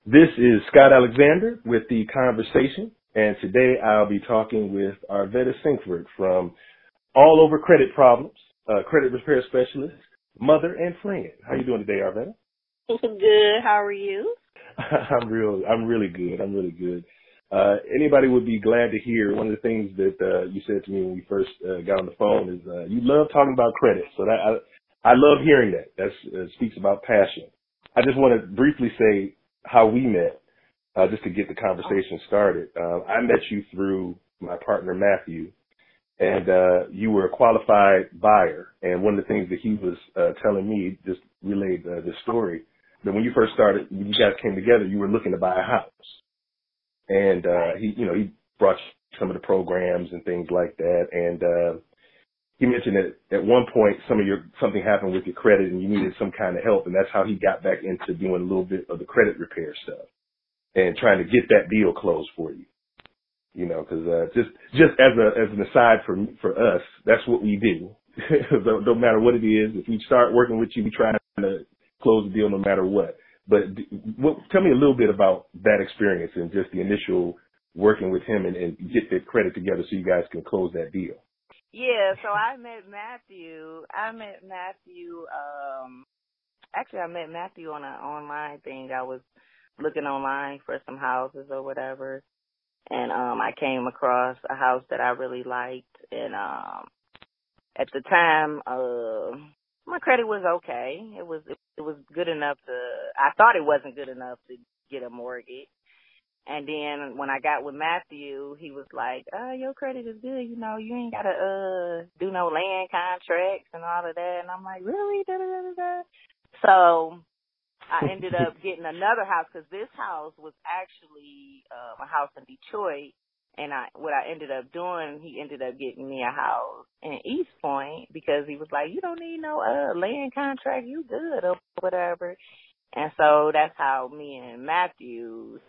This is Scott Alexander with The Conversation, and today I'll be talking with Arvetta Sinkford from AllOverCreditProblems, credit repair specialist, mother, and friend. How you doing today, Arvetta? Good. How are you? I'm really good. Anybody would be glad to hear one of the things that you said to me when we first got on the phone is you love talking about credit. So that I love hearing that. That speaks about passion. I just want to briefly say how we met, just to get the conversation started. I met you through my partner, Matthew, and you were a qualified buyer. And one of the things that he was telling me, just relayed this story, that when you first started, when you guys came together, you were looking to buy a house. And he brought some of the programs and things like that. And he mentioned that at one point something happened with your credit and you needed some kind of help, and that's how he got back into doing a little bit of the credit repair stuff and trying to get that deal closed for you. You know, because just as an aside for us, that's what we do. No matter what it is, if we start working with you, we try to close the deal no matter what. But tell me a little bit about that experience and just the initial working with him and get that credit together so you guys can close that deal. Yeah, so I met Matthew. Actually, I met Matthew on an online thing. I was looking online for some houses or whatever, and I came across a house that I really liked. And at the time, my credit was okay. It was good enough to. I thought it wasn't good enough to get a mortgage. And then when I got with Matthew, he was like, your credit is good. You know, you ain't got to do no land contracts and all of that. And I'm like, really? Da-da-da-da-da. So I ended up getting another house because this house was actually a house in Detroit. And what I ended up doing, he ended up getting me a house in East Point because he was like, you don't need no land contract. You good or whatever. And so that's how me and Matthew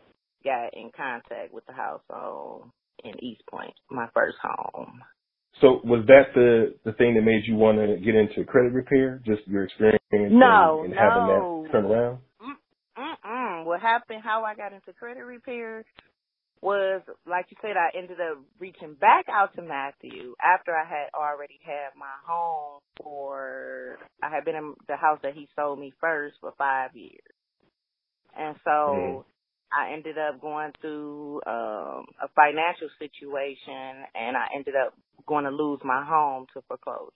got in contact with the house in East Point, my first home. So was that the thing that made you want to get into credit repair? Just your experience and having that turn around? What happened, how I got into credit repair was, like you said, I ended up reaching back out to Matthew after I had already had my home I had been in the house that he sold me first for 5 years. And so I ended up going through a financial situation, and I ended up going to lose my home to foreclosure.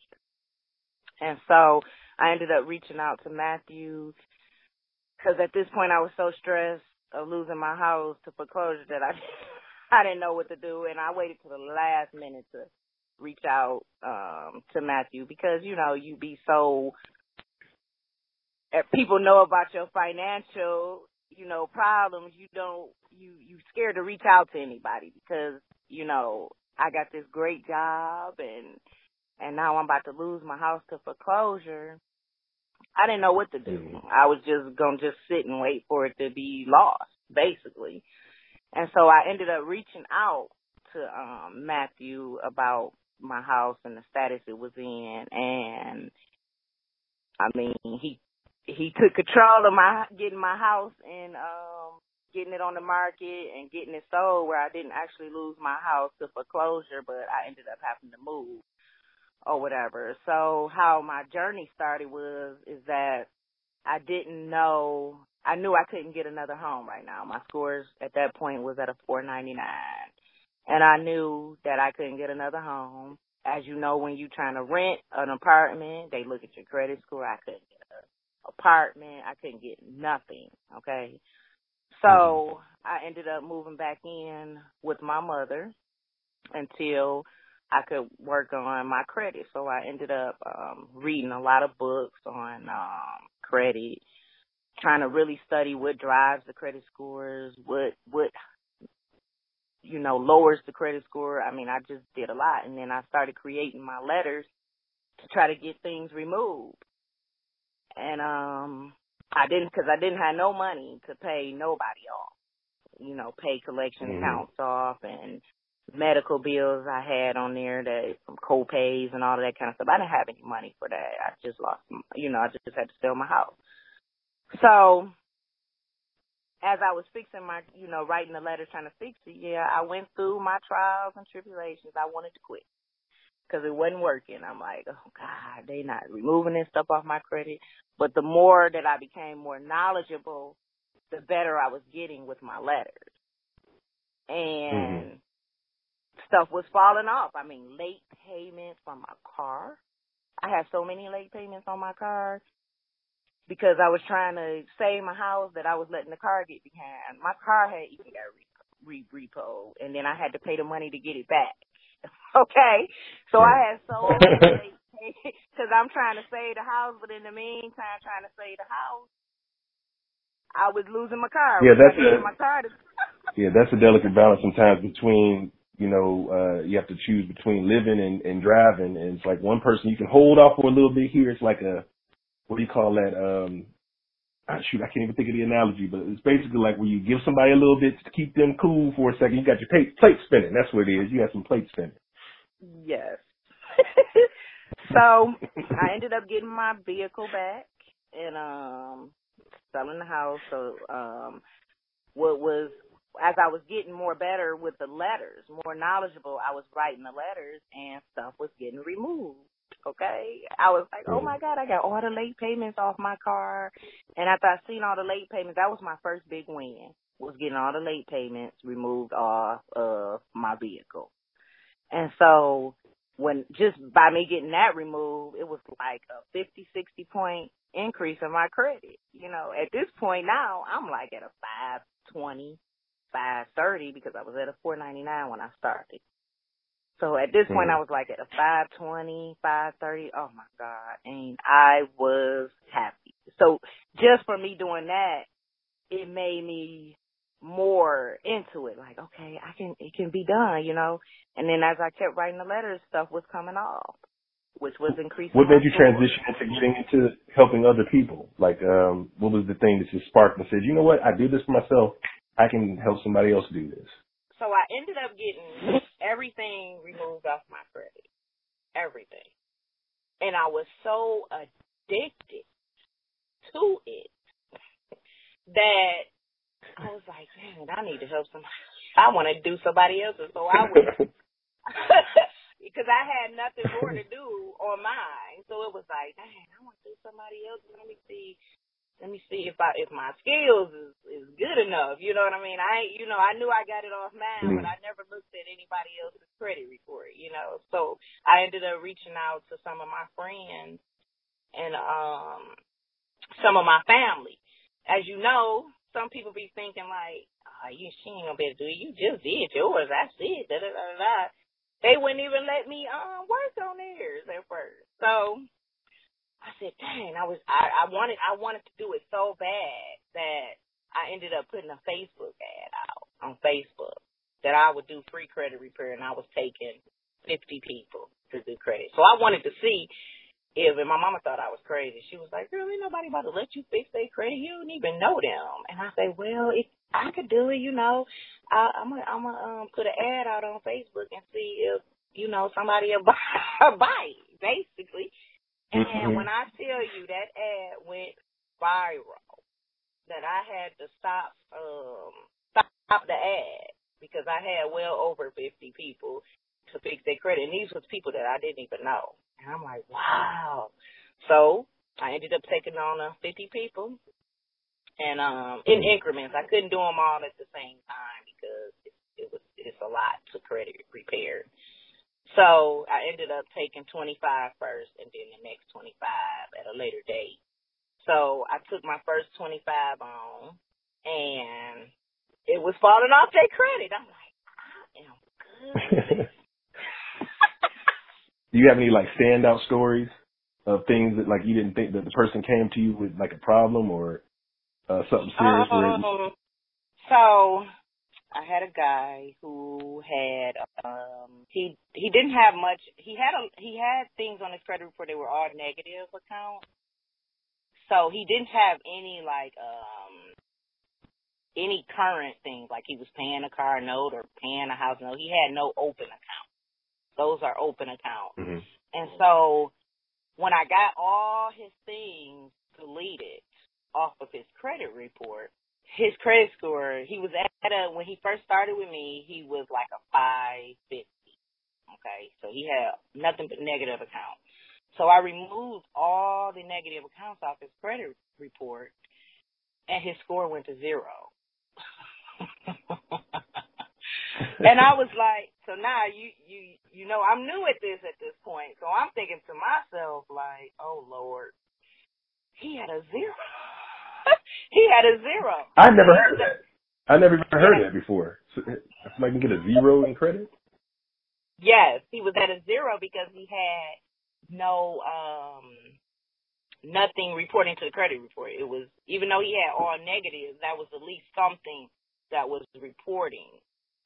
And so I ended up reaching out to Matthew because at this point I was so stressed of losing my house to foreclosure that I didn't know what to do, and I waited till the last minute to reach out to Matthew because, you know, you be so – if people know about your financial – problems, you scared to reach out to anybody because, I got this great job and now I'm about to lose my house to foreclosure. I didn't know what to do. I was just going to just sit and wait for it to be lost, basically. And so I ended up reaching out to Matthew about my house and the status it was in. And, I mean, he took control of getting my house and getting it on the market and getting it sold where I didn't actually lose my house to foreclosure, but I ended up having to move or whatever. So how my journey started is that I knew I couldn't get another home right now. My scores at that point was at a 499. And I knew that I couldn't get another home. As you know, when you're trying to rent an apartment, they look at your credit score. I couldn't get apartment. I couldn't get nothing, okay? So I ended up moving back in with my mother until I could work on my credit. So I ended up reading a lot of books on credit, trying to really study what drives the credit scores, what lowers the credit score. I mean, I just did a lot. And then I started creating my letters to try to get things removed. And I didn't have no money to pay nobody off, pay collection accounts off and medical bills I had on there, that some co-pays and all of that kind of stuff. I didn't have any money for that. I just lost, I just had to sell my house. So as I was fixing my, writing the letters trying to fix it, I went through my trials and tribulations. I wanted to quit because it wasn't working. I'm like, oh, God, they not removing this stuff off my credit. But the more that I became more knowledgeable, the better I was getting with my letters. And stuff was falling off. I mean, late payments from my car. I had so many late payments on my car because I was trying to save my house that I was letting the car get behind. My car had even got repoed, and then I had to pay the money to get it back. Okay? So I had so many late payments because I'm trying to save the house, but in the meantime, trying to save the house, I was losing my car. Yeah, that's a delicate balance sometimes between, you have to choose between living and driving. And it's like one person you can hold off for a little bit here. It's like what do you call that? I can't even think of the analogy, but it's basically like where you give somebody a little bit to keep them cool for a second. You got your plate spinning. That's what it is. You got some plate spinning. Yes. So I ended up getting my vehicle back and selling the house. So as I was getting more better with the letters, more knowledgeable, I was writing the letters and stuff was getting removed. Okay. I was like, oh my God, I got all the late payments off my car. And after I seen all the late payments, that was my first big win, was getting all the late payments removed off of my vehicle. And so just by me getting that removed, it was like a 50, 60 point increase in my credit. At this point now, I'm like at a 520, 530 because I was at a 499 when I started. So at this point, I was like at a 520, 530. Oh my God. And I was happy. So just for me doing that, it made me more into it. Like, okay, it can be done, And then as I kept writing the letters, stuff was coming off, which was increasing. What made you transition into getting into helping other people? Like, what was the thing that just sparked and said, you know what, I do this for myself. I can help somebody else do this. So I ended up getting everything removed off my credit. Everything. And I was so addicted to it that I was like, man, I need to help somebody. I want to do somebody else's. So I would, because I had nothing more to do on mine. So it was like, dang, I want to do somebody else. Let me see if my skills is good enough. You know what I mean? I knew I got it off mine, but I never looked at anybody else's credit report, So I ended up reaching out to some of my friends and some of my family. As you know, some people be thinking like, she ain't gonna be able to do it. You just did yours. That's it. Da, da, da, da. They wouldn't even let me work on theirs at first. So I said, dang, I wanted to do it so bad that I ended up putting a Facebook ad out on Facebook that I would do free credit repair, and I was taking 50 people to do credit. So I wanted to see and my mama thought I was crazy. She was like, girl, ain't nobody about to let you fix their credit. You don't even know them. And I said, well, if I could do it, I'm gonna put an ad out on Facebook and see if, somebody will buy it, basically. And when I tell you that ad went viral, that I had to stop the ad because I had well over 50 people to fix their credit. And these was people that I didn't even know. And I'm like, wow. So I ended up taking on 50 people and in increments. I couldn't do them all at the same time because it's a lot to credit repair. So I ended up taking 25 first and then the next 25 at a later date. So I took my first 25 on and it was falling off their credit. I'm like, I am good. Do you have any standout stories of things that you didn't think that the person came to you with a problem or something serious? So I had a guy who had he didn't have much. He had things on his credit report that were all negative accounts. So he didn't have any any current things like he was paying a car note or paying a house note. He had no open account. Those are open accounts. Mm-hmm. And so when I got all his things deleted off of his credit report, his credit score, he was when he first started with me, he was like a 550. Okay, so he had nothing but negative accounts. So I removed all the negative accounts off his credit report, and his score went to 0. And I was like, so now you know I'm new at this point, so I'm thinking to myself like, oh Lord, he had a 0. He had a 0. I never heard that. I never even heard that before. So, somebody can get a 0 in credit? Yes, he was at a 0 because he had no nothing reporting to the credit report. It was, even though he had all negatives, that was at least something that was reporting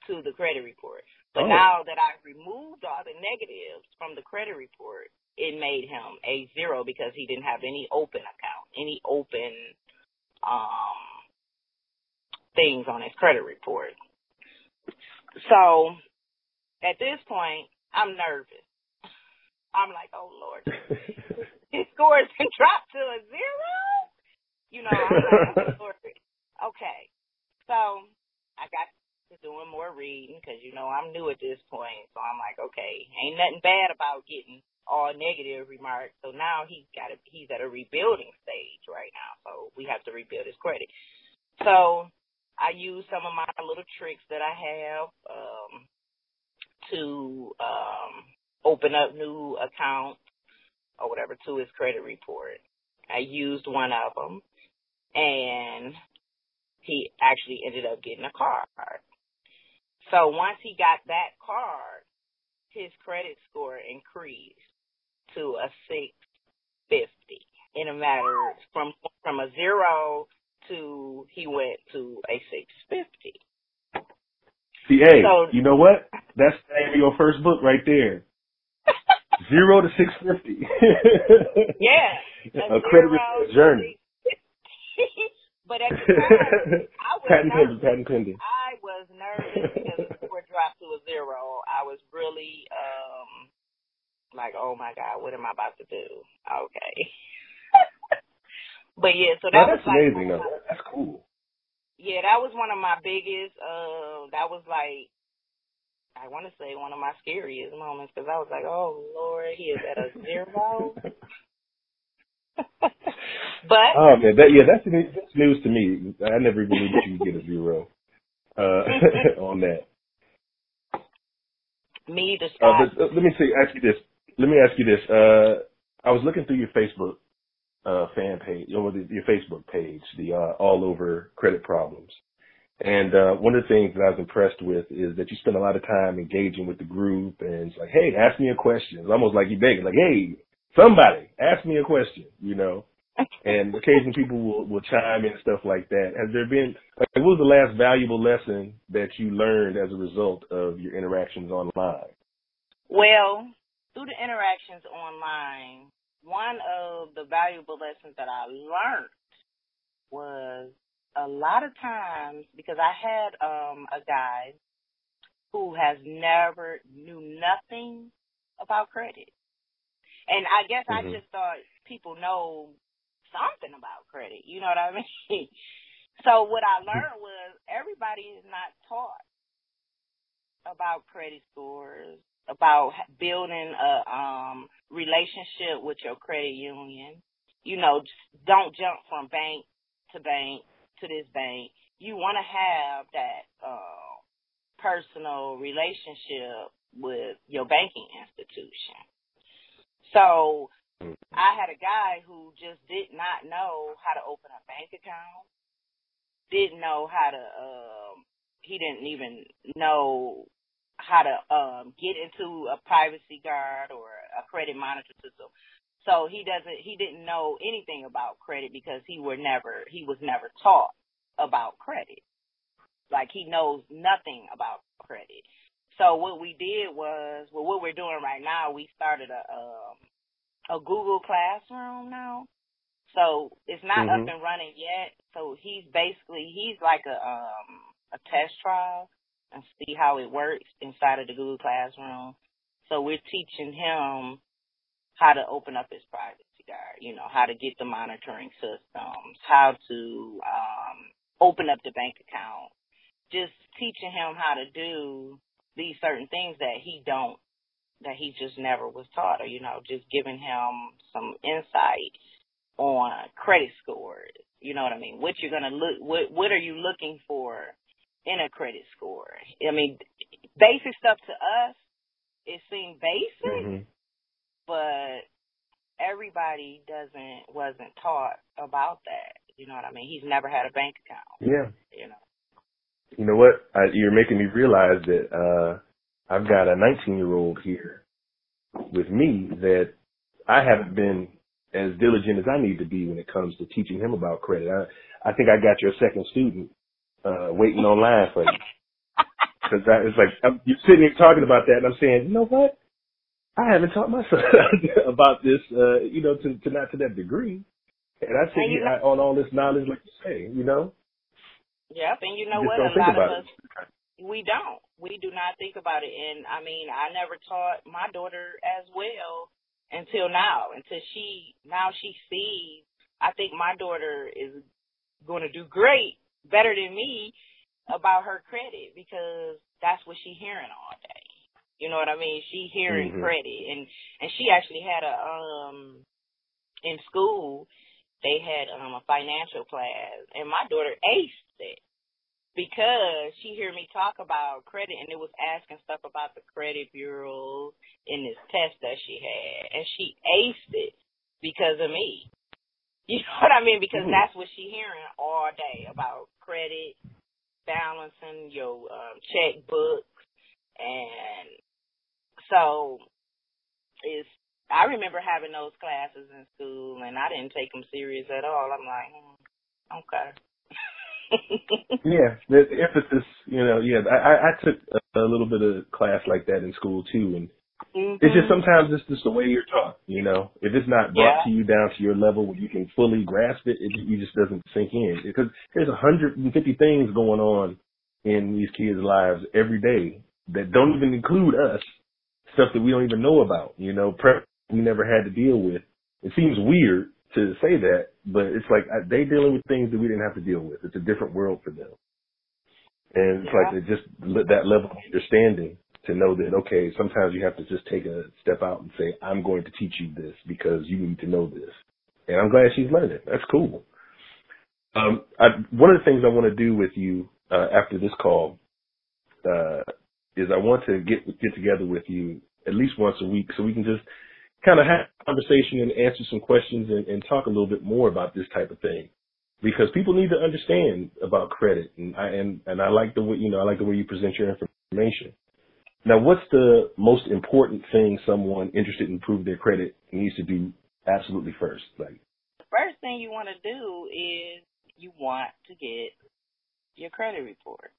to the credit report. But now that I removed all the negatives from the credit report, it made him a 0 because he didn't have any open account, any open things on his credit report. So at this point, I'm nervous. I'm like, oh Lord, his score has been dropped to a 0. You know, I'm like, oh Lord. Okay, so I got to doing more reading because, you know, I'm new at this point. So I'm like, okay, ain't nothing bad about getting all negative remarks. So now he's at a rebuilding stage right now. So we have to rebuild his credit. So I use some of my little tricks that I have to open up new accounts or whatever to his credit report. I used one of them, and he actually ended up getting a card. So once he got that card, his credit score increased to a 650 in a matter from a 0 to he went to a 650. See, hey, so, you know what? That's the name of your first book right there. 0 to 650. Yeah. A credit journey. But at the time, I was patent pending. I was nervous because the score dropped to a 0. I was really like, oh my God, what am I about to do? Okay. But yeah, so that was like amazing though. That's cool. Yeah, that was one of my biggest. That was like, I want to say one of my scariest moments because I was like, oh Lord, he is at a 0. But oh man, that's news to me. I never even knew that you could get a 0 on that. Me, the but let me ask you this. I was looking through your Facebook fan page, your Facebook page, the All Over Credit Problems, and one of the things that I was impressed with is that you spend a lot of time engaging with the group, and it's like, hey, ask me a question. It's almost like you begging, like, hey, somebody ask me a question, you know. And occasionally people will chime in and stuff like that. Has there been, like, what was the last valuable lesson that you learned as a result of your interactions online? Well, through the interactions online, one of the valuable lessons that I learned was a lot of times, because I had a guy who has never knew nothing about credit. And I guess I just thought people know something about credit. You know what I mean? So what I learned was everybody is not taught about credit scores, about building a relationship with your credit union. You know, don't jump from bank to this bank. You want to have that personal relationship with your banking institution. So I had a guy who just did not know how to open a bank account, didn't know how to, he didn't even know how to get into a privacy guard or a credit monitor system. So he didn't know anything about credit because he was never taught about credit. Like, he knows nothing about credit. So what we did was, what we're doing right now, we started a Google Classroom now. So it's not up and running yet. So he's like a test trial and see how it works inside of the Google Classroom. So we're teaching him how to open up his privacy guard, you know, how to get the monitoring systems, how to open up the bank account. Just teaching him how to do these certain things that he just never was taught, or, just giving him some insight on credit scores. You know what I mean? What you're going to what are you looking for in a credit score? I mean, basic stuff to us, it seemed basic, but everybody wasn't taught about that. You know what I mean? He's never had a bank account. Yeah. You know what? You're making me realize that I've got a 19-year-old here with me that I haven't been as diligent as I need to be when it comes to teaching him about credit. I think I got your second student waiting online for you. Because it's like, you're sitting here talking about that, and I'm saying, you know what? I haven't taught my son about this, to not to that degree. And I sit here on all this knowledge, like you say, Yep, and you know what? A lot of us, we don't. We do not think about it. And, I mean, I never taught my daughter as well until now. Until she sees, I think my daughter is going to do great, better than me, about her credit, because that's what she's hearing all day. You know what I mean? She hearing credit. And she actually had in school, they had a financial class, and my daughter aced it because she heard me talk about credit, and it was asking stuff about the credit bureau in this test that she had, and she aced it because of me. You know what I mean? Because that's what she hearing all day about credit, balancing your checkbooks, and so I remember having those classes in school, and I didn't take them serious at all. I'm like, okay. Yeah, the emphasis, I took a little bit of class like that in school too, and it's just sometimes it's just the way you're taught, If it's not brought to you down to your level where you can fully grasp it, it just doesn't sink in. Because there's 150 things going on in these kids' lives every day that don't even include us, stuff that we don't even know about, prep we never had to deal with. It seems weird to say that, but it's like they dealing with things that we didn't have to deal with. It's a different world for them. And it's like just that level of understanding to know that, okay, sometimes you have to just take a step out and say, I'm going to teach you this because you need to know this. And I'm glad she's learning. That's cool. One of the things I want to do with you after this call is I want to get together with you at least once a week so we can just kind of have a conversation and answer some questions and talk a little bit more about this type of thing, because people need to understand about credit, and I like the way you present your information. Now, what's the most important thing someone interested in improving their credit needs to do absolutely first? Like, the first thing you want to do is you want to get your credit report.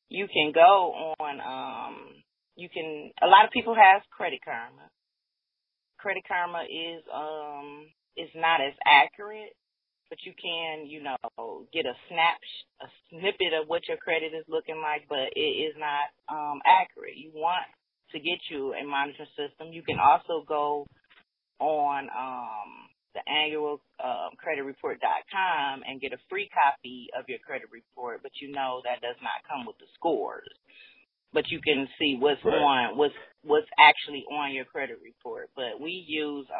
You can go on. A lot of people have Credit Karma. Credit Karma is not as accurate, but you can, get a snippet of what your credit is looking like, but it is not accurate. You want to get you a monitoring system. You can also go on the annual creditReport.com and get a free copy of your credit report, but that does not come with the scores. But you can see what's actually on your credit report. But we use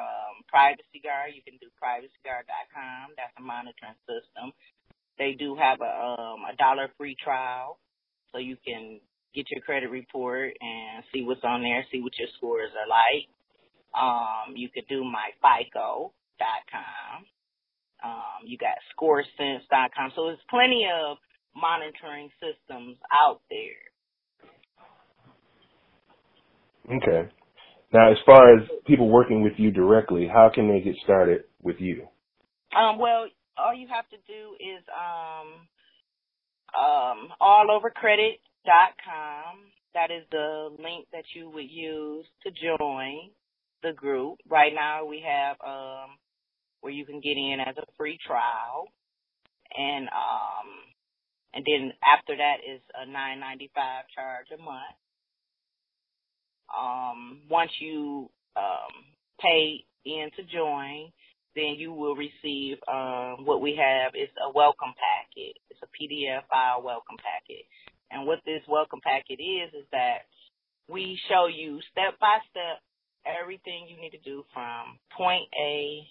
Privacy Guard. You can do privacyguard.com. That's a monitoring system. They do have a $1 free trial, so you can get your credit report and see what's on there, see what your scores are like. You could do myfico.com. You got scoresense.com. So there's plenty of monitoring systems out there. Okay. Now, as far as people working with you directly, how can they get started with you? Well, all you have to do is AllOverCredit.com. That is the link that you would use to join the group. Right now, we have where you can get in as a free trial, and then after that is a $9.95 charge a month. Once you pay in to join, then you will receive what we have is a welcome packet. It's a PDF file welcome packet. And what this welcome packet is that we show you step by step everything you need to do from point A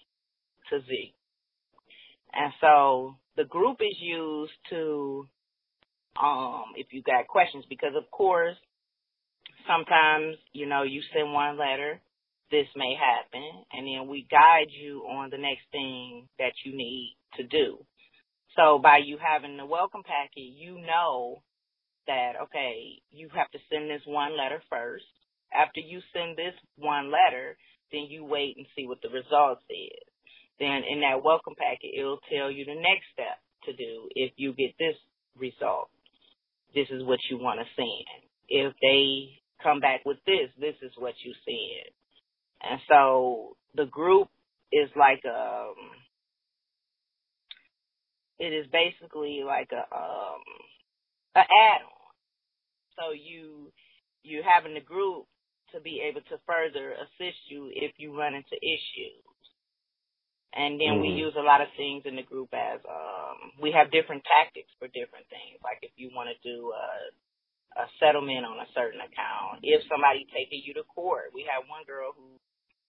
to Z. And so the group is used to, if you got questions, because of course, sometimes, you send one letter, this may happen, and then we guide you on the next thing that you need to do. So by you having the welcome packet, you know that, okay, you have to send this one letter first. After you send this one letter, then you wait and see what the results is. Then in that welcome packet, it'll tell you the next step to do. If you get this result, this is what you want to send. If they come back with this is what you send. And so the group is like it is basically like an add-on. So you having the group to be able to further assist you if you run into issues. And then we use a lot of things in the group as we have different tactics for different things. Like if you want to do a settlement on a certain account, if somebody taking you to court. We have one girl who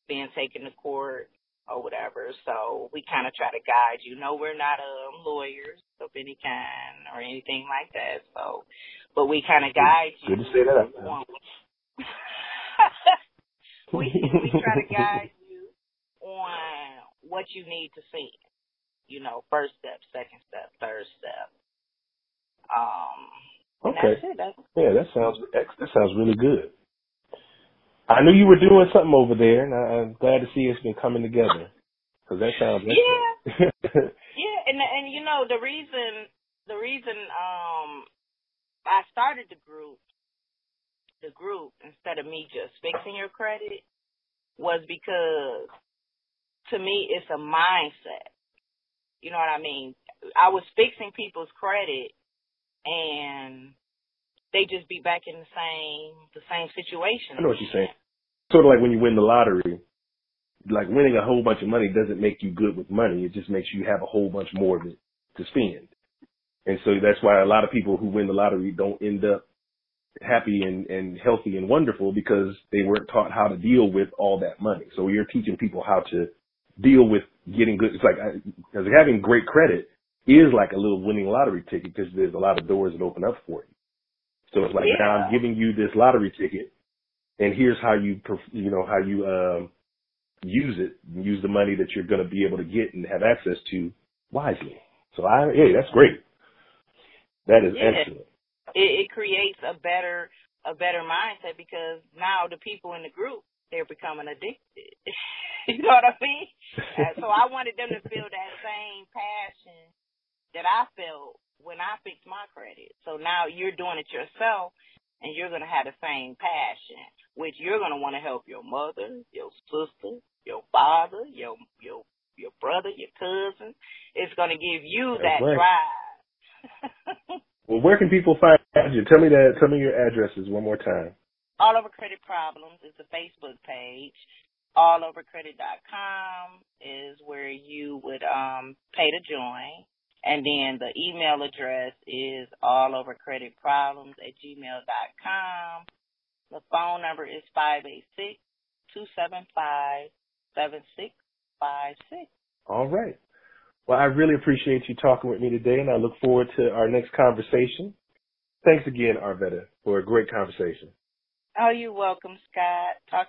being taken to court or whatever. So we kind of try to guide you. No, we're not lawyers of any kind or anything like that. So, but we kind of guide you. Good to say that. we try to guide you on what you need to see. First step, second step, third step. Okay. That's it. That sounds really good. I knew you were doing something over there, and I'm glad to see it's been coming together. Because that sounds excellent. Yeah, and the reason I started the group instead of me just fixing your credit was because to me it's a mindset. You know what I mean? I was fixing people's credit and they just be back in the same situation. I know what you're saying. Sort of like when you win the lottery, like winning a whole bunch of money doesn't make you good with money. It just makes you have a whole bunch more of it to spend. And so that's why a lot of people who win the lottery don't end up happy and healthy and wonderful, because they weren't taught how to deal with all that money. So you're teaching people how to deal with getting good. It's like, because having great credit is like a little winning lottery ticket, because there's a lot of doors that open up for you. So it's like, now I'm giving you this lottery ticket, and here's how you use it, use the money that you're going to be able to get and have access to wisely. So that's great. That is excellent. It creates a better mindset, because now the people in the group, they're becoming addicted. You know what I mean? So I wanted them to feel that same passion that I felt when I fixed my credit. So now you're doing it yourself, and you're going to have the same passion, which you're going to want to help your mother, your sister, your father, your brother, your cousin. It's going to give you that drive. Well, where can people find you? Tell me your addresses one more time. AllOverCreditProblems is the Facebook page. AllOverCredit.com is where you would pay to join. And then the email address is allovercreditproblems@gmail.com. The phone number is 586-275-7656. All right. Well, I really appreciate you talking with me today, and I look forward to our next conversation. Thanks again, Arvetta, for a great conversation. Oh, you're welcome, Scott. Talk to